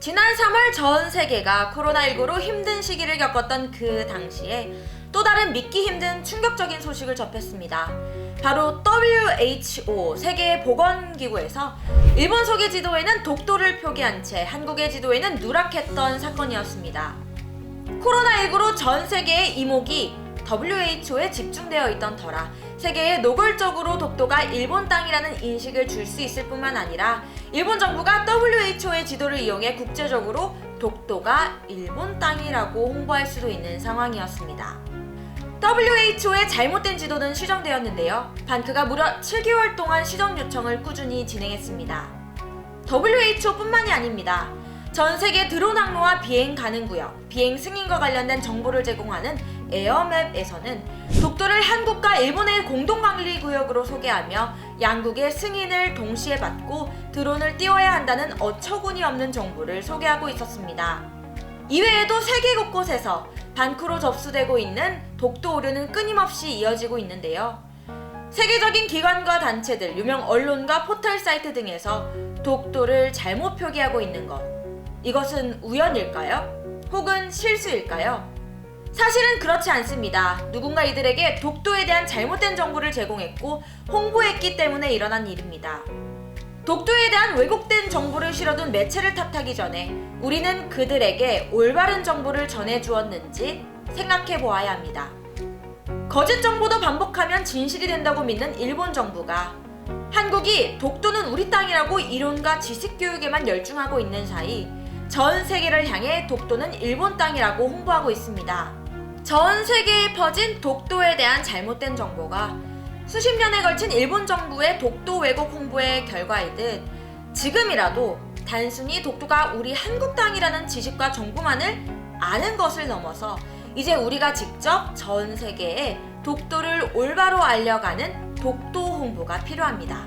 지난 3월 전 세계가 코로나19로 힘든 시기를 겪었던 그 당시에 또 다른 믿기 힘든 충격적인 소식을 접했습니다. 바로 WHO 세계보건기구에서 일본 소개 지도에는 독도를 표기한 채 한국의 지도에는 누락했던 사건이었습니다. 코로나19로 전 세계의 이목이 WHO에 집중되어 있던 터라 세계에 노골적으로 독도가 일본 땅이라는 인식을 줄 수 있을 뿐만 아니라 일본 정부가 WHO의 지도를 이용해 국제적으로 독도가 일본 땅이라고 홍보할 수도 있는 상황이었습니다. WHO의 잘못된 지도는 시정되었는데요. 반크가 무려 7개월 동안 시정 요청을 꾸준히 진행했습니다. WHO뿐만이 아닙니다. 전 세계 드론 항로와 비행 가능 구역, 비행 승인과 관련된 정보를 제공하는 에어맵에서는 독도를 한국과 일본의 공동관리 구역으로 소개하며 양국의 승인을 동시에 받고 드론을 띄워야 한다는 어처구니 없는 정보를 소개하고 있었습니다. 이외에도 세계 곳곳에서 반크로 접수되고 있는 독도 오류는 끊임없이 이어지고 있는데요. 세계적인 기관과 단체들, 유명 언론과 포털 사이트 등에서 독도를 잘못 표기하고 있는 것. 이것은 우연일까요? 혹은 실수일까요? 사실은 그렇지 않습니다. 누군가 이들에게 독도에 대한 잘못된 정보를 제공했고 홍보했기 때문에 일어난 일입니다. 독도에 대한 왜곡된 정보를 실어둔 매체를 탓하기 전에 우리는 그들에게 올바른 정보를 전해주었는지 생각해 보아야 합니다. 거짓 정보도 반복하면 진실이 된다고 믿는 일본 정부가 한국이 독도는 우리 땅이라고 이론과 지식 교육에만 열중하고 있는 사이 전 세계를 향해 독도는 일본 땅이라고 홍보하고 있습니다. 전 세계에 퍼진 독도에 대한 잘못된 정보가 수십 년에 걸친 일본 정부의 독도 왜곡 홍보의 결과이듯 지금이라도 단순히 독도가 우리 한국 땅이라는 지식과 정보만을 아는 것을 넘어서 이제 우리가 직접 전 세계에 독도를 올바로 알려가는 독도 홍보가 필요합니다.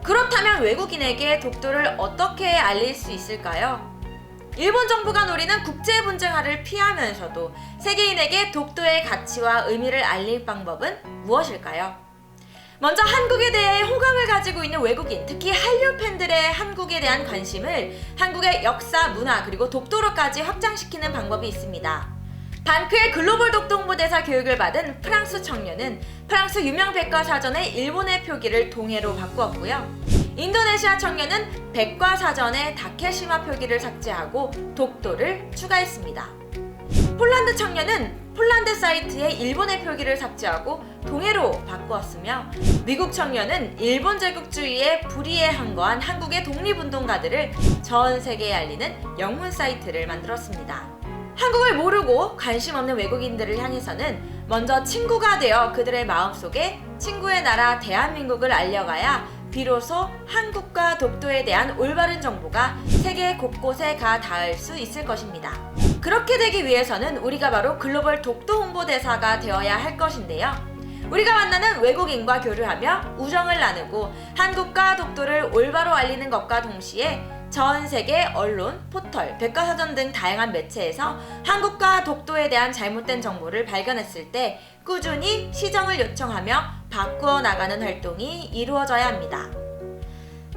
그렇다면 외국인에게 독도를 어떻게 알릴 수 있을까요? 일본 정부가 노리는 국제 분쟁화를 피하면서도 세계인에게 독도의 가치와 의미를 알릴 방법은 무엇일까요? 먼저 한국에 대해 호감을 가지고 있는 외국인, 특히 한류 팬들의 한국에 대한 관심을 한국의 역사, 문화, 그리고 독도로까지 확장시키는 방법이 있습니다. 반크의 글로벌 독도 홍보대사 교육을 받은 프랑스 청년은 프랑스 유명 백과사전의 일본의 표기를 동해로 바꾸었고요. 인도네시아 청년은 백과사전의 다케시마 표기를 삭제하고 독도를 추가했습니다. 폴란드 청년은 폴란드 사이트의 일본의 표기를 삭제하고 동해로 바꾸었으며 미국 청년은 일본 제국주의에 불의에 항거한 한국의 독립운동가들을 전 세계에 알리는 영문 사이트를 만들었습니다. 한국을 모르고 관심 없는 외국인들을 향해서는 먼저 친구가 되어 그들의 마음속에 친구의 나라 대한민국을 알려가야 비로소 한국과 독도에 대한 올바른 정보가 세계 곳곳에 가 닿을 수 있을 것입니다. 그렇게 되기 위해서는 우리가 바로 글로벌 독도 홍보대사가 되어야 할 것인데요. 우리가 만나는 외국인과 교류하며 우정을 나누고 한국과 독도를 올바로 알리는 것과 동시에 전 세계 언론, 포털, 백과사전 등 다양한 매체에서 한국과 독도에 대한 잘못된 정보를 발견했을 때 꾸준히 시정을 요청하며 바꾸어 나가는 활동이 이루어져야 합니다.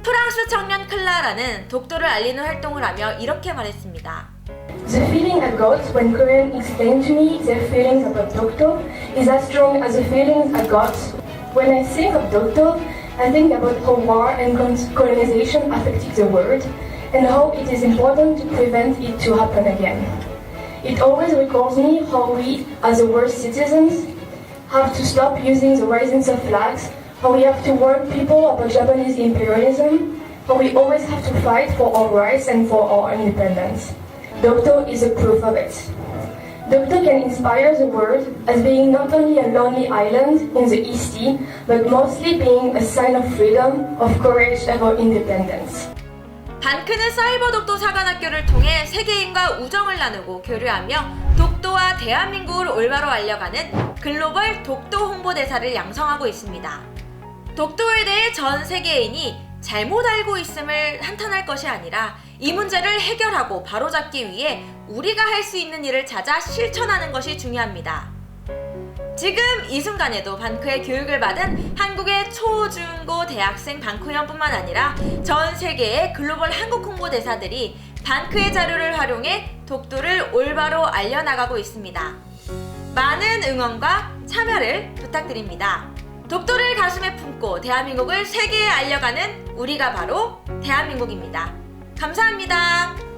프랑스 청년 클라라는 독도를 알리는 활동을 하며 이렇게 말했습니다. The feeling I got when Koreans explained to me their feelings about Dokdo is as strong as the feelings I got when I think of Dokdo. I think about how war and colonization affected the world and how it is important to prevent it to happen again. It always recalls me how we, as the world citizens, have to stop using the risings of flags, how we have to warn people about Japanese imperialism, how we always have to fight for our rights and for our independence. Dokdo is a proof of it. Dokdo can inspire the world as being not only a lonely island in the East Sea, but mostly being a sign of freedom, of courage and of independence. 반크는 사이버 독도 사관학교를 통해 세계인과 우정을 나누고 교류하며 독도와 대한민국을 올바로 알려가는 글로벌 독도 홍보대사를 양성하고 있습니다. 독도에 대해 전 세계인이 잘못 알고 있음을 한탄할 것이 아니라 이 문제를 해결하고 바로잡기 위해 우리가 할 수 있는 일을 찾아 실천하는 것이 중요합니다. 지금 이 순간에도 반크의 교육을 받은 한국의 초, 중, 고 대학생 반크연뿐만 아니라 전 세계의 글로벌 한국 홍보대사들이 반크의 자료를 활용해 독도를 올바로 알려나가고 있습니다. 많은 응원과 참여를 부탁드립니다. 독도를 가슴에 품고 대한민국을 세계에 알려가는 우리가 바로 대한민국입니다. 감사합니다.